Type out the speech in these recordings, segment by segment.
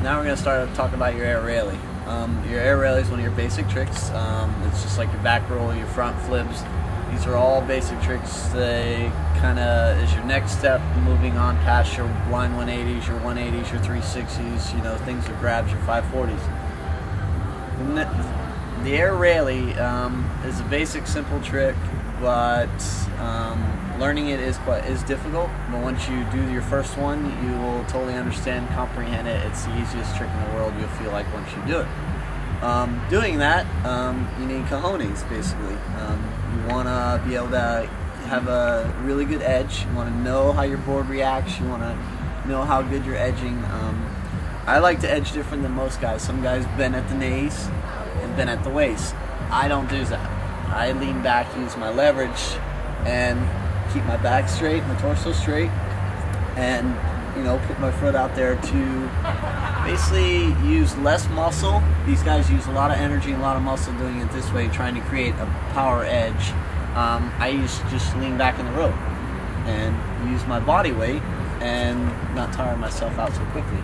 Now we're going to start talking about your air Raley. Your air Raley is one of your basic tricks. It's just like your back roll, your front flips. These are all basic tricks. They kind of is your next step, moving on past your blind 180s, your 180s, your 360s, you know, things that grabs your 540s. The air Raley is a basic, simple trick, but learning it is difficult. But once you do your first one, you will totally understand, comprehend it. It's the easiest trick in the world. You'll feel like once you do it. Doing that, you need cojones, basically. You want to be able to have a really good edge. You want to know how your board reacts. You want to know how good you're edging. I like to edge different than most guys. Some guys bend at the knees and bend at the waist. I don't do that. I lean back, use my leverage, and keep my back straight, my torso straight, and put my foot out there to basically use less muscle. These guys use a lot of energy and a lot of muscle doing it this way, trying to create a power edge. I just lean back in the rope and use my body weight and not tire myself out so quickly.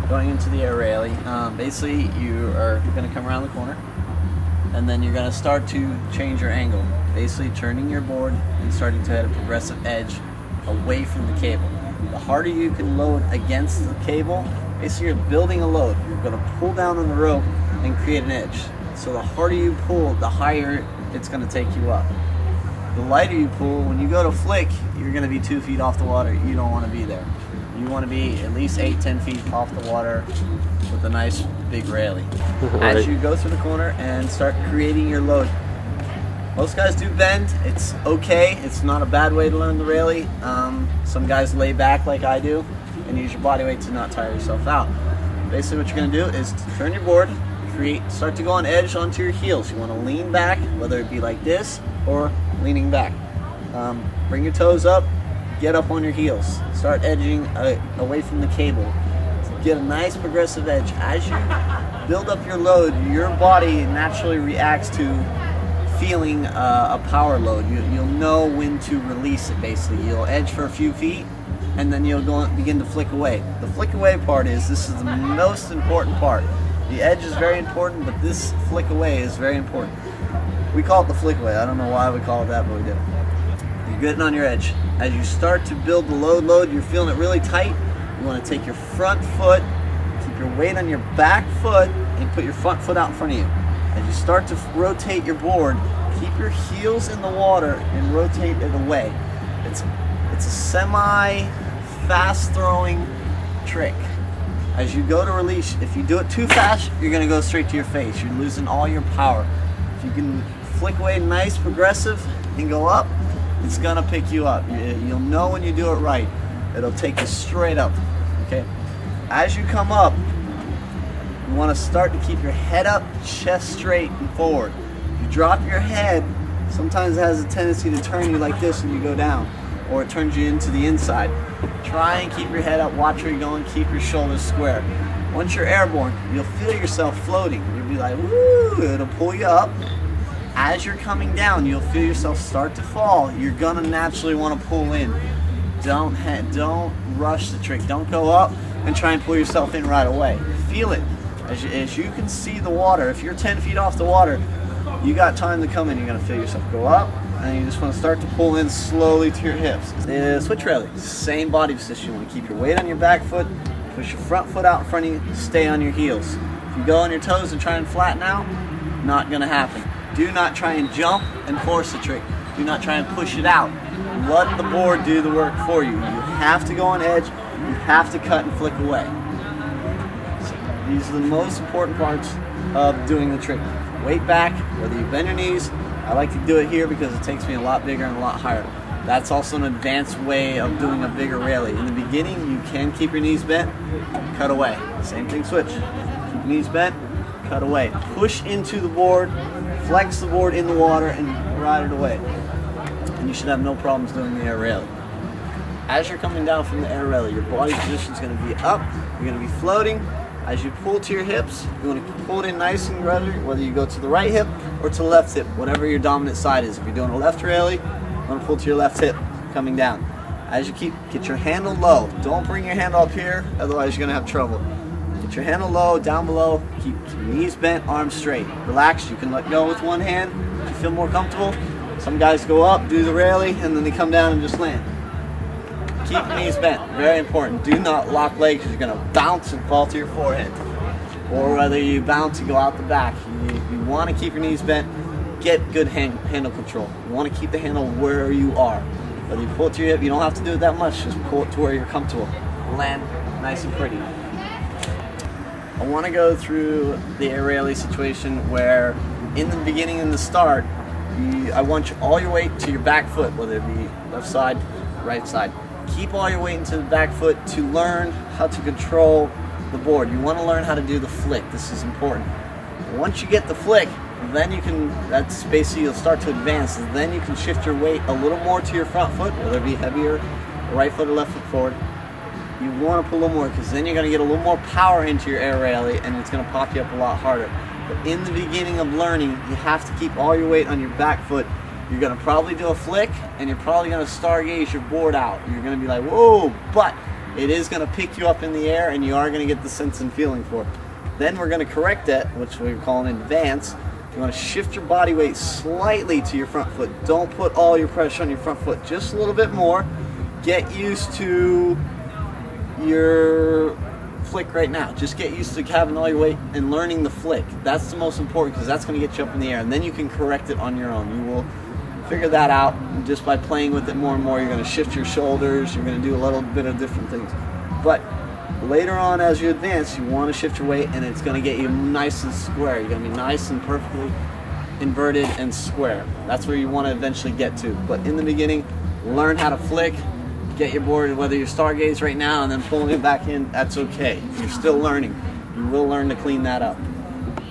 Going into the air Raley, basically you are going to come around the corner, and then you're going to start to change your angle, basically turning your board and starting to hit a progressive edge away from the cable. The harder you can load against the cable, basically you're building a load. You're going to pull down on the rope and create an edge. So the harder you pull, the higher it's going to take you up. The lighter you pull, when you go to flick, you're going to be 2 feet off the water. You don't want to be there. You want to be at least 8-10 feet off the water with a nice big Raley. As you go through the corner and start creating your load. Most guys do bend. It's okay. It's not a bad way to learn the Raley. Some guys lay back like I do and use your body weight to not tire yourself out. Basically what you're going to do is turn your board, start to go on edge onto your heels. You want to lean back, whether it be like this or leaning back. Bring your toes up, get up on your heels. Start edging away from the cable. Get a nice progressive edge. As you build up your load, your body naturally reacts to feeling a power load. You'll know when to release it, basically. You'll edge for a few feet, and then you'll begin to flick away. The flick away part this is the most important part. The edge is very important, but this flick away is very important. We call it the flick away. I don't know why we call it that, but we do. You're getting on your edge. As you start to build the load, you're feeling it really tight. You want to take your front foot, keep your weight on your back foot, and put your front foot out in front of you. As you start to rotate your board, keep your heels in the water and rotate it away. It's a semi-fast throwing trick. As you go to release, if you do it too fast, you're going to go straight to your face. You're losing all your power. If you can flick away nice, progressive, and go up, it's going to pick you up. You'll know when you do it right. It'll take you straight up. Okay. As you come up, you want to start to keep your head up, chest straight and forward. If you drop your head, sometimes it has a tendency to turn you like this when you go down, or it turns you into the inside. Try and keep your head up, watch where you're going, keep your shoulders square. Once you're airborne, you'll feel yourself floating. You'll be like, woo, it'll pull you up. As you're coming down, you'll feel yourself start to fall. You're gonna naturally want to pull in. Don't rush the trick. Don't go up and try and pull yourself in right away. Feel it. As you can see the water, if you're 10 feet off the water, you got time to come in. You're gonna feel yourself go up, and you just want to start to pull in slowly to your hips. Switch Raley, same body position. You want to keep your weight on your back foot, push your front foot out in front of you, stay on your heels. If you go on your toes and try and flatten out, not gonna happen. Do not try and jump and force the trick. Do not try and push it out. Let the board do the work for you. You have to go on edge. You have to cut and flick away. So these are the most important parts of doing the trick. Weight back, whether you bend your knees. I like to do it here because it takes me a lot bigger and a lot higher. That's also an advanced way of doing a bigger Raley. In the beginning, you can keep your knees bent, cut away. Same thing, switch. Keep your knees bent, cut away. Push into the board, flex the board in the water, and ride it away. And you should have no problems doing the air Raley. As you're coming down from the air Raley, your body position is going to be up, you're going to be floating. As you pull to your hips, you want to pull it in nice and gradually, whether you go to the right hip or to the left hip, whatever your dominant side is. If you're doing a left Raley, you want to pull to your left hip, coming down. As you get your handle low. Don't bring your handle up here, otherwise you're going to have trouble. Put your handle low, down below, keep your knees bent, arms straight. Relax, you can let go with one hand if you feel more comfortable. Some guys go up, do the Raley, and then they come down and just land. Keep your knees bent, very important. Do not lock legs because you're going to bounce and fall to your forehead. Or whether you bounce and go out the back. You want to keep your knees bent, get good handle control. You want to keep the handle where you are. Whether you pull it to your hip, you don't have to do it that much, just pull it to where you're comfortable. Land nice and pretty. I want to go through the air Raley situation where in the beginning and the start, I want all your weight to your back foot, whether it be left side, right side. Keep all your weight into the back foot to learn how to control the board. You want to learn how to do the flick. This is important. Once you get the flick, then you can, that's basically, you'll start to advance. Then you can shift your weight a little more to your front foot, whether it be heavier, right foot or left foot forward. You want to put a little more because then you're going to get a little more power into your air Raley and it's going to pop you up a lot harder. But in the beginning of learning, you have to keep all your weight on your back foot. You're going to probably do a flick and you're probably going to stargaze your board out. You're going to be like, whoa, but it is going to pick you up in the air and you are going to get the sense and feeling for it. Then we're going to correct that, which we're calling advance. You want to shift your body weight slightly to your front foot. Don't put all your pressure on your front foot, just a little bit more. Get used to your flick right now. Just get used to having all your weight and learning the flick. That's the most important because that's going to get you up in the air and then you can correct it on your own. You will figure that out just by playing with it more and more. You're going to shift your shoulders, you're going to do a little bit of different things. But later on as you advance, you want to shift your weight and it's going to get you nice and square. You're going to be nice and perfectly inverted and square. That's where you want to eventually get to. But in the beginning, learn how to flick. Get your board, whether you're stargaze right now and then pulling it back in, that's okay. You're still learning. You will learn to clean that up.